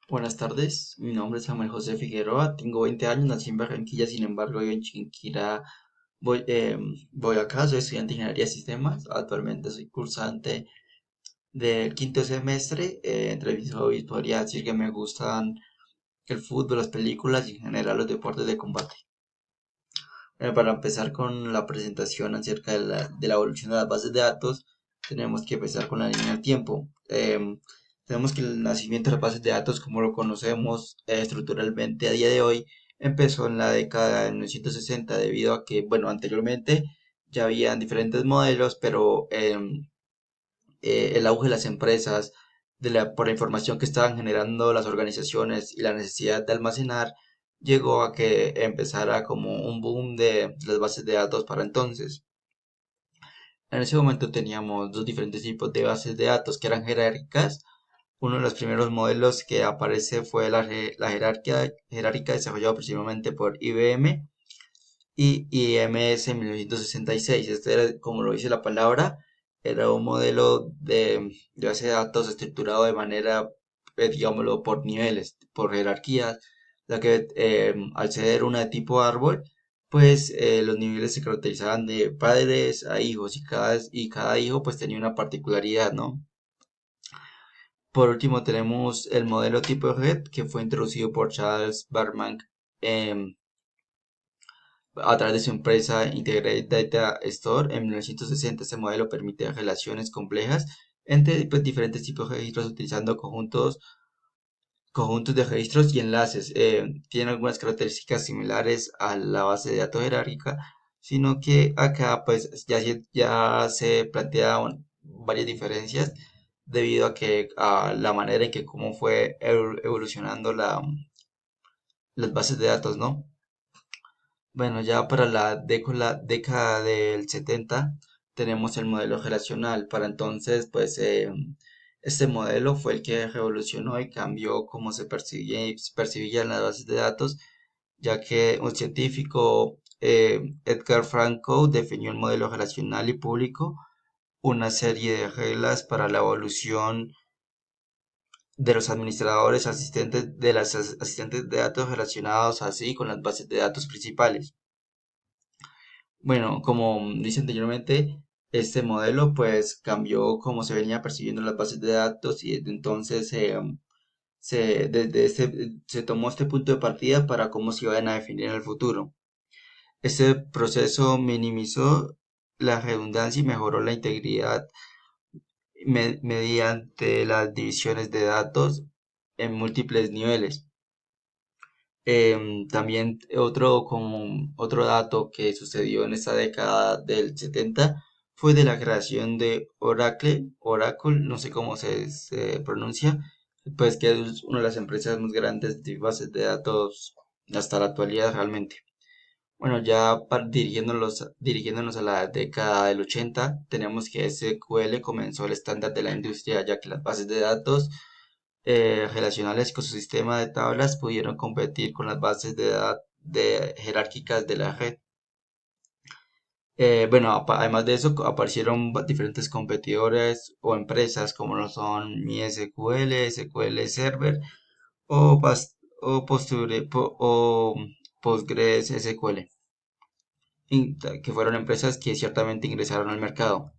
Buenas tardes, mi nombre es Samuel José Figueroa, tengo 20 años, nací en Barranquilla, sin embargo vivo en Chiquinquirá, Boyacá, soy estudiante de Ingeniería de Sistemas, actualmente soy cursante del quinto semestre. Entre mis hobbies podría decir que me gustan el fútbol, las películas y en general los deportes de combate. Para empezar con la presentación acerca de la evolución de las bases de datos, tenemos que empezar con la línea del tiempo. Tenemos que el nacimiento de las bases de datos, como lo conocemos estructuralmente a día de hoy, empezó en la década de 1960 debido a que, bueno, anteriormente ya habían diferentes modelos, pero el auge de las empresas, por la información que estaban generando las organizaciones y la necesidad de almacenar, llegó a que empezara como un boom de las bases de datos para entonces. En ese momento teníamos dos diferentes tipos de bases de datos que eran jerárquicas. Uno de los primeros modelos que aparece fue la jerarquía jerárquica desarrollado aproximadamente por IBM y IMS en 1966. Este era, como lo dice la palabra, era un modelo de base de datos estructurado de manera, digámoslo, por niveles, por jerarquías, la que al ser una de tipo árbol, pues los niveles se caracterizaban de padres a hijos y cada hijo pues tenía una particularidad, ¿no? Por último tenemos el modelo tipo red que fue introducido por Charles Babbage a través de su empresa Integrated Data Store en 1960. Este modelo permite relaciones complejas entre pues, diferentes tipos de registros utilizando conjuntos de registros y enlaces. Tiene algunas características similares a la base de datos jerárquica, sino que acá pues ya se plantean varias diferencias debido a la manera en que cómo fue evolucionando las bases de datos, ¿no? Bueno, ya para la década del 70 tenemos el modelo relacional. Para entonces, pues este modelo fue el que revolucionó y cambió cómo se percibían las bases de datos, ya que un científico, Edgar Franco, definió el modelo relacional y publicó una serie de reglas para la evolución de los administradores asistentes de las asistentes de datos relacionados así con las bases de datos principales. Bueno, como dice anteriormente, este modelo pues cambió cómo se venía percibiendo las bases de datos y desde entonces se tomó este punto de partida para cómo se iban a definir en el futuro. Este proceso minimizó la redundancia y mejoró la integridad mediante las divisiones de datos en múltiples niveles. También otro dato que sucedió en esta década del 70 fue de la creación de Oracle, no sé cómo se pronuncia, pues que es una de las empresas más grandes de bases de datos hasta la actualidad realmente. Bueno, ya dirigiéndonos a la década del 80, tenemos que SQL comenzó el estándar de la industria, ya que las bases de datos relacionales con su sistema de tablas pudieron competir con las bases de datos jerárquicas de la red. Bueno, además de eso, aparecieron diferentes competidores o empresas como lo son MySQL, SQL Server o PostgreSQL, que fueron empresas que ciertamente ingresaron al mercado.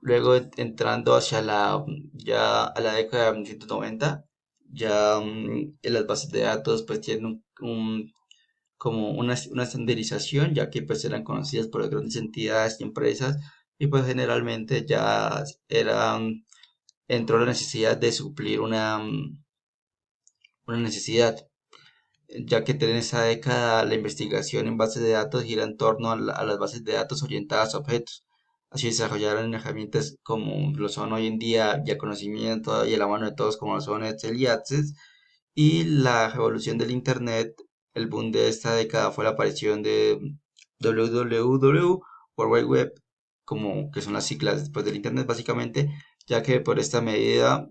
Luego entrando hacia ya a la década de 1990, ya en las bases de datos pues tienen como una estandarización, ya que pues eran conocidas por las grandes entidades y empresas y pues generalmente ya entró la necesidad de suplir una necesidad, ya que en esa década la investigación en bases de datos gira en torno a las bases de datos orientadas a objetos. Así desarrollaron herramientas como lo son hoy en día ya conocimiento y a la mano de todos como lo son Excel y Access. Y la revolución del Internet, el boom de esta década fue la aparición de www, World Wide Web, como que son las siglas después del Internet básicamente, ya que por esta medida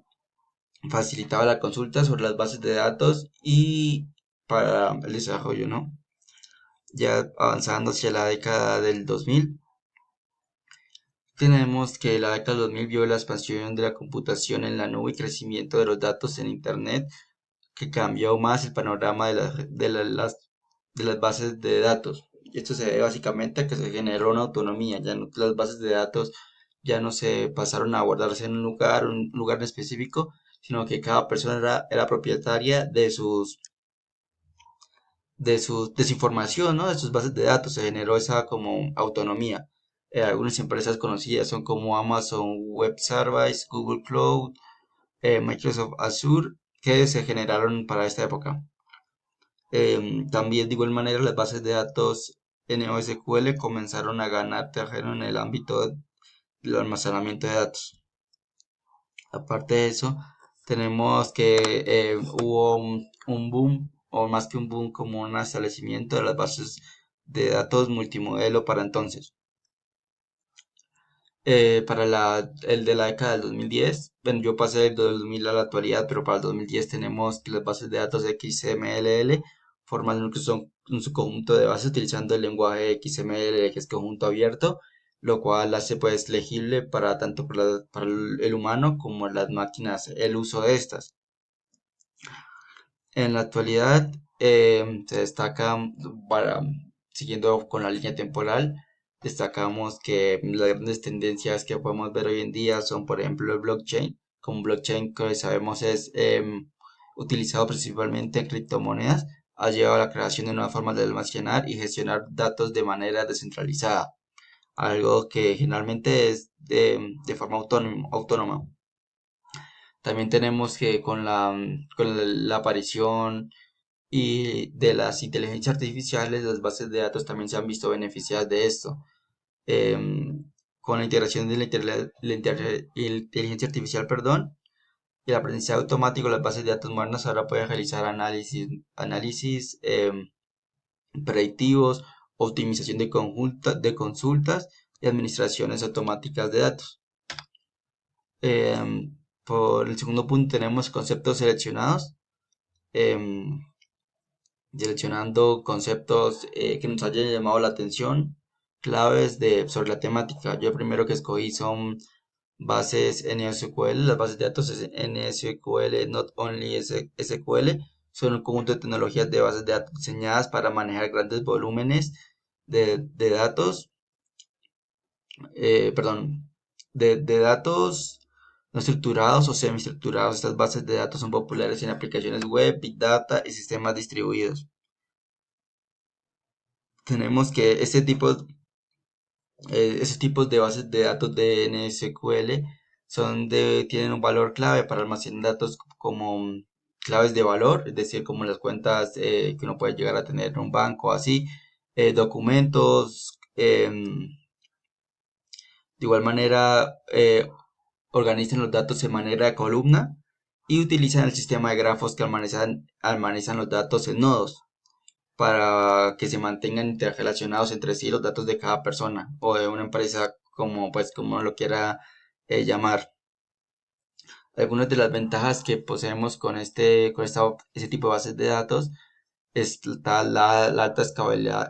facilitaba la consulta sobre las bases de datos y para el desarrollo, ¿no? Ya avanzando hacia la década del 2000, Tenemos que la década del 2000 vio la expansión de la computación en la nube y crecimiento de los datos en Internet, que cambió más el panorama de las bases de datos. Y esto se debe básicamente a que se generó una autonomía, ya no, las bases de datos ya no se pasaron a guardarse en un lugar en específico, sino que cada persona era propietaria de su información, ¿no? De sus bases de datos, se generó esa como autonomía. Algunas empresas conocidas son como Amazon Web Service, Google Cloud, Microsoft Azure, que se generaron para esta época. También de igual manera las bases de datos NoSQL comenzaron a ganar terreno en el ámbito del almacenamiento de datos. Aparte de eso, tenemos que hubo un boom, o más que un boom, como un establecimiento de las bases de datos multimodelo para entonces. El de la década del 2010, bueno, yo pasé del 2000 a la actualidad, pero para el 2010 tenemos que las bases de datos XMLL forman un subconjunto de bases utilizando el lenguaje XML, que es conjunto abierto, lo cual hace pues legible para tanto para el humano como las máquinas el uso de estas. En la actualidad se destaca, para, siguiendo con la línea temporal, destacamos que las grandes tendencias que podemos ver hoy en día son, por ejemplo, el blockchain. Como blockchain, que sabemos es utilizado principalmente en criptomonedas, ha llevado a la creación de nuevas formas de almacenar y gestionar datos de manera descentralizada, algo que generalmente es de forma autónoma. También tenemos que con la aparición y de las inteligencias artificiales, las bases de datos también se han visto beneficiadas de esto. Em, con la integración de la inteligencia artificial, perdón, y el aprendizaje automático, las bases de datos modernas ahora pueden realizar análisis predictivos, optimización de consultas y administraciones automáticas de datos. Por el segundo punto tenemos conceptos seleccionados. em, Seleccionando conceptos que nos hayan llamado la atención, claves sobre la temática. Yo el primero que escogí son bases NSQL. Las bases de datos es NSQL, Not Only SQL, son un conjunto de tecnologías de bases de datos diseñadas para manejar grandes volúmenes de datos, perdón, de datos no estructurados o semiestructurados. Estas bases de datos son populares en aplicaciones web, Big Data y sistemas distribuidos. Tenemos que esos tipos de bases de datos de NSQL tienen un valor clave para almacenar datos como claves de valor, es decir, como las cuentas que uno puede llegar a tener en un banco, así, documentos, de igual manera organizan los datos de manera de columna y utilizan el sistema de grafos que almacenan los datos en nodos para que se mantengan interrelacionados entre sí los datos de cada persona o de una empresa, como pues como uno lo quiera llamar. Algunas de las ventajas que poseemos ese tipo de bases de datos está la alta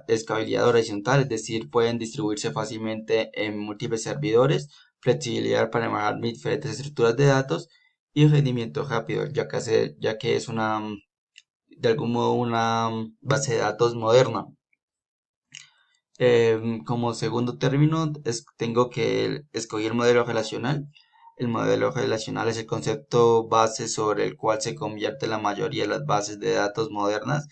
escalabilidad horizontal, es decir, pueden distribuirse fácilmente en múltiples servidores, flexibilidad para manejar diferentes estructuras de datos y rendimiento rápido, ya que es de algún modo una base de datos moderna. Como segundo término, tengo que escoger el modelo relacional. El modelo relacional es el concepto base sobre el cual se convierte la mayoría de las bases de datos modernas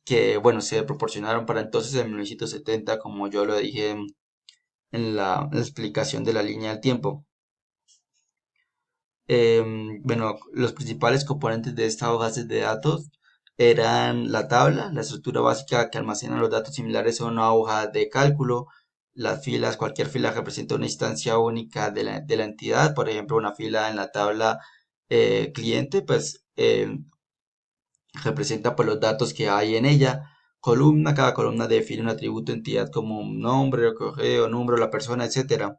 que, bueno, se proporcionaron para entonces en 1970, como yo lo dije en la explicación de la línea del tiempo. Bueno, los principales componentes de estas bases de datos eran la tabla, la estructura básica que almacena los datos similares a una hoja de cálculo, las filas, cualquier fila representa una instancia única de la entidad, por ejemplo, una fila en la tabla cliente, pues representa pues, los datos que hay en ella. Columna, cada columna define un atributo entidad como un nombre, correo, número, la persona, etcétera.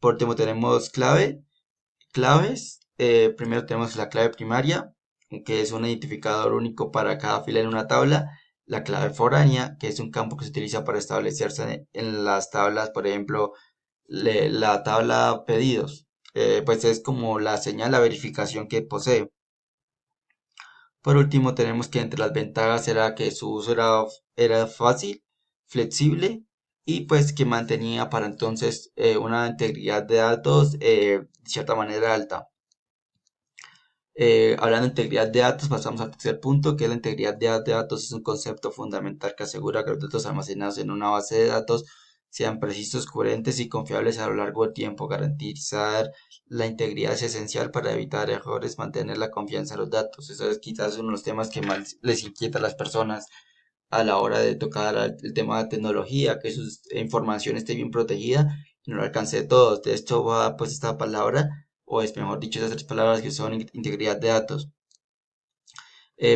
Por último tenemos claves. Primero tenemos la clave primaria, que es un identificador único para cada fila en una tabla. La clave foránea, que es un campo que se utiliza para establecerse en las tablas, por ejemplo, la tabla pedidos. Pues es como la señal, la verificación que posee. Por último, tenemos que entre las ventajas era que su uso era fácil, flexible y pues que mantenía para entonces una integridad de datos de cierta manera alta. Hablando de integridad de datos, pasamos al tercer punto, que es la integridad de datos. Es un concepto fundamental que asegura que los datos almacenados en una base de datos sean precisos, coherentes y confiables a lo largo del tiempo. Garantizar la integridad es esencial para evitar errores, mantener la confianza en los datos. Eso es quizás uno de los temas que más les inquieta a las personas a la hora de tocar el tema de tecnología, que su información esté bien protegida y no lo alcance de todos. De esto va pues esta palabra, o es mejor dicho, esas tres palabras que son integridad de datos.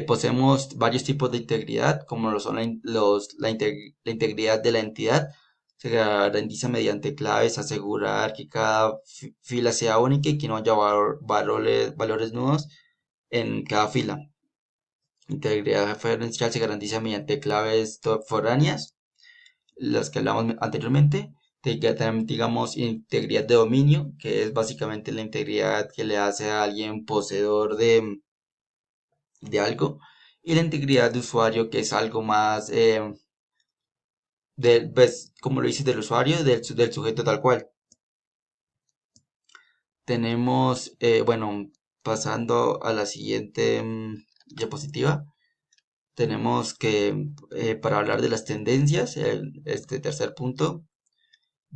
Poseemos varios tipos de integridad, como lo son la integridad de la entidad. Se garantiza mediante claves, asegurar que cada fila sea única y que no haya valores nudos en cada fila. Integridad referencial se garantiza mediante claves foráneas, las que hablamos anteriormente. Digamos, integridad de dominio, que es básicamente la integridad que le hace a alguien poseedor de algo. Y la integridad de usuario, que es algo más, pues, como lo dice, del usuario, del sujeto tal cual. Tenemos, bueno, pasando a la siguiente diapositiva. Tenemos que, para hablar de las tendencias, este tercer punto,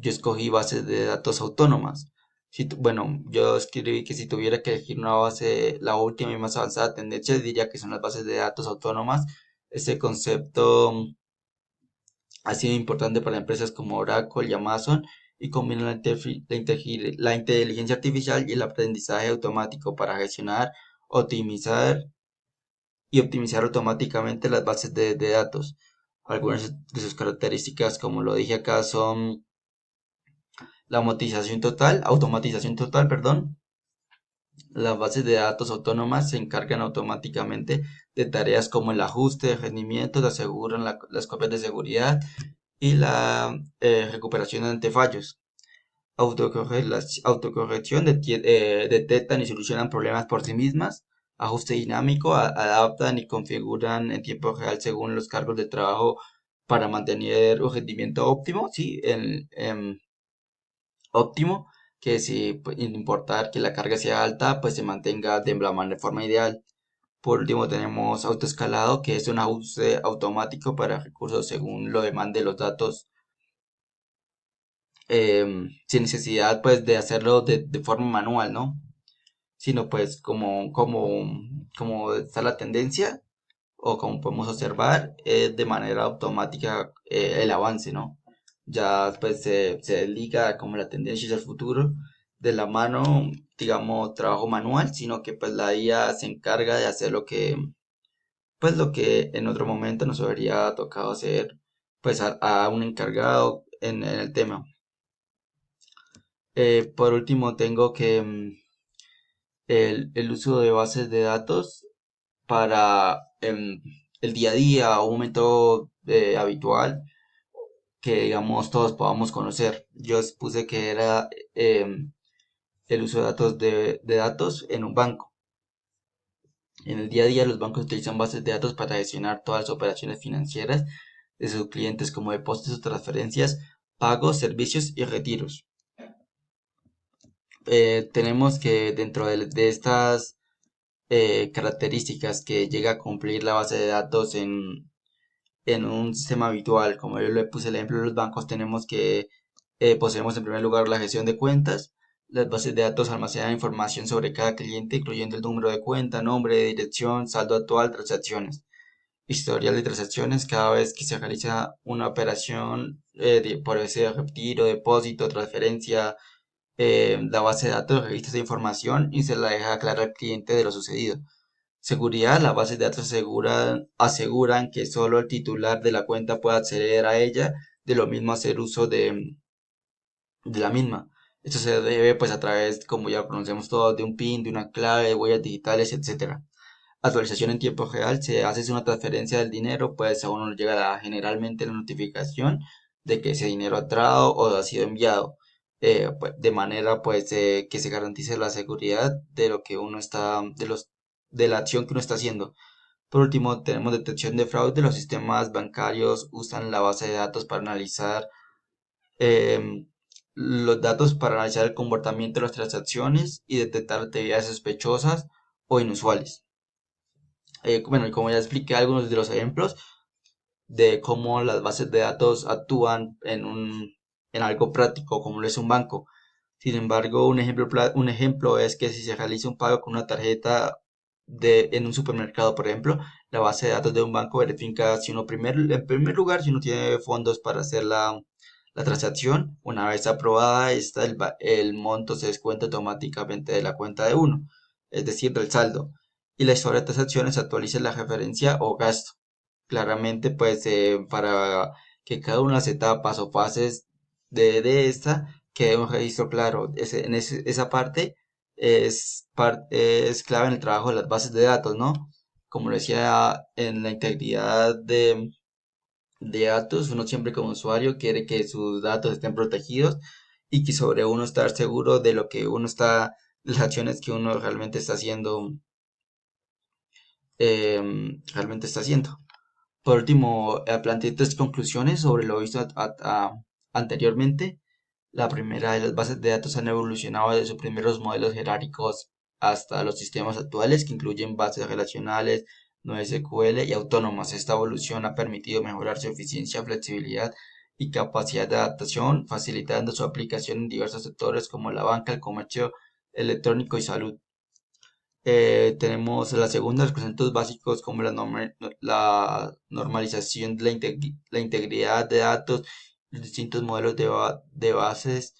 yo escogí bases de datos autónomas. Bueno, yo escribí que si tuviera que elegir una base, la última y más avanzada tendencia, diría que son las bases de datos autónomas. Este concepto ha sido importante para empresas como Oracle y Amazon y combina la inteligencia artificial y el aprendizaje automático para gestionar, optimizar y optimizar automáticamente las bases de datos. Algunas de sus características, como lo dije acá, son la automatización total, perdón. Las bases de datos autónomas se encargan automáticamente de tareas como el ajuste de rendimiento, aseguran las copias de seguridad y la recuperación ante fallos. Autocorrección detectan y solucionan problemas por sí mismas. Ajuste dinámico, adaptan y configuran en tiempo real según los cargos de trabajo para mantener un rendimiento óptimo, sí, óptimo, que si pues, sin importar que la carga sea alta, pues se mantenga de la forma ideal. Por último tenemos autoescalado, que es un ajuste automático para recursos según lo demande los datos, sin necesidad pues de hacerlo de forma manual, ¿no? Sino pues como está la tendencia o como podemos observar, es de manera automática el avance, ¿no? Ya pues se liga como la tendencia y el futuro de la mano, digamos, trabajo manual, sino que pues la IA se encarga de hacer lo que en otro momento nos habría tocado hacer, pues a un encargado en el tema. Por último, tengo que el uso de bases de datos para el día a día o un momento habitual que digamos todos podamos conocer. Yo puse que era el uso de datos en un banco. En el día a día los bancos utilizan bases de datos para gestionar todas las operaciones financieras de sus clientes como depósitos, transferencias, pagos, servicios y retiros. Tenemos que dentro de estas características que llega a cumplir la base de datos en un sistema habitual, como yo le puse el ejemplo de los bancos, tenemos que poseemos en primer lugar la gestión de cuentas. Las bases de datos almacenan información sobre cada cliente, incluyendo el número de cuenta, nombre, dirección, saldo actual, transacciones, historial de transacciones. Cada vez que se realiza una operación, por ese retiro, depósito, transferencia, la base de datos registra esa información y se la deja clara al cliente de lo sucedido. Seguridad, las bases de datos aseguran que solo el titular de la cuenta puede acceder a ella, de lo mismo hacer uso de la misma. Esto se debe pues a través, como ya conocemos todos, de un PIN, de una clave, de huellas digitales, etcétera. Actualización en tiempo real, se hace una transferencia del dinero, pues a uno le llega generalmente la notificación de que ese dinero ha entrado o ha sido enviado. de manera pues que se garantice la seguridad de lo que uno está, de la acción que uno está haciendo. Por último, tenemos detección de fraude. Los sistemas bancarios usan la base de datos para analizar los datos para analizar el comportamiento de las transacciones y detectar actividades sospechosas o inusuales. Bueno, y como ya expliqué algunos de los ejemplos de cómo las bases de datos actúan en algo práctico, como lo es un banco. Sin embargo, un ejemplo es que si se realiza un pago con una tarjeta en un supermercado, por ejemplo, la base de datos de un banco verifica si en primer lugar, si uno tiene fondos para hacer la transacción. Una vez aprobada, el monto se descuenta automáticamente de la cuenta de uno, es decir, del saldo. Y la historia de transacciones actualiza la referencia o gasto. Claramente, pues para que cada una de las etapas o fases de esta quede un registro claro. Esa parte es clave en el trabajo de las bases de datos, ¿no? Como lo decía, en la integridad de datos, uno siempre como usuario quiere que sus datos estén protegidos y que sobre uno estar seguro de lo que uno está, las acciones que uno realmente está haciendo. Por último, planteé tres conclusiones sobre lo visto anteriormente. La primera, de las bases de datos han evolucionado desde sus primeros modelos jerárquicos hasta los sistemas actuales, que incluyen bases relacionales, NoSQL y autónomas. Esta evolución ha permitido mejorar su eficiencia, flexibilidad y capacidad de adaptación, facilitando su aplicación en diversos sectores como la banca, el comercio electrónico y salud. Tenemos la segunda, los conceptos básicos como la normalización de la integridad de datos, los distintos modelos de bases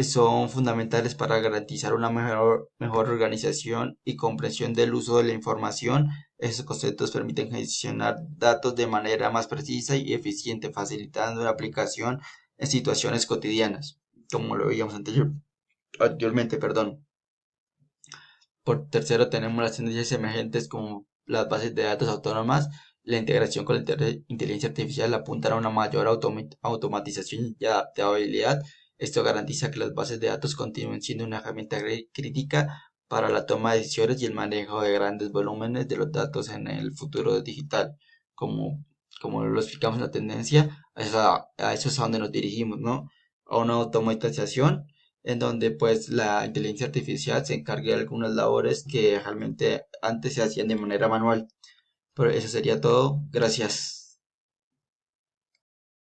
son fundamentales para garantizar una mejor organización y comprensión del uso de la información. Estos conceptos permiten gestionar datos de manera más precisa y eficiente, facilitando la aplicación en situaciones cotidianas, como lo veíamos anteriormente, perdón. Por tercero, tenemos las tendencias emergentes como las bases de datos autónomas. La integración con la inteligencia artificial apunta a una mayor automatización y adaptabilidad. Esto garantiza que las bases de datos continúen siendo una herramienta crítica para la toma de decisiones y el manejo de grandes volúmenes de los datos en el futuro digital. Como, como lo explicamos en la tendencia, a eso es a donde nos dirigimos, ¿no? A una automatización en donde pues la inteligencia artificial se encargue de algunas labores que realmente antes se hacían de manera manual. Pero eso sería todo. Gracias.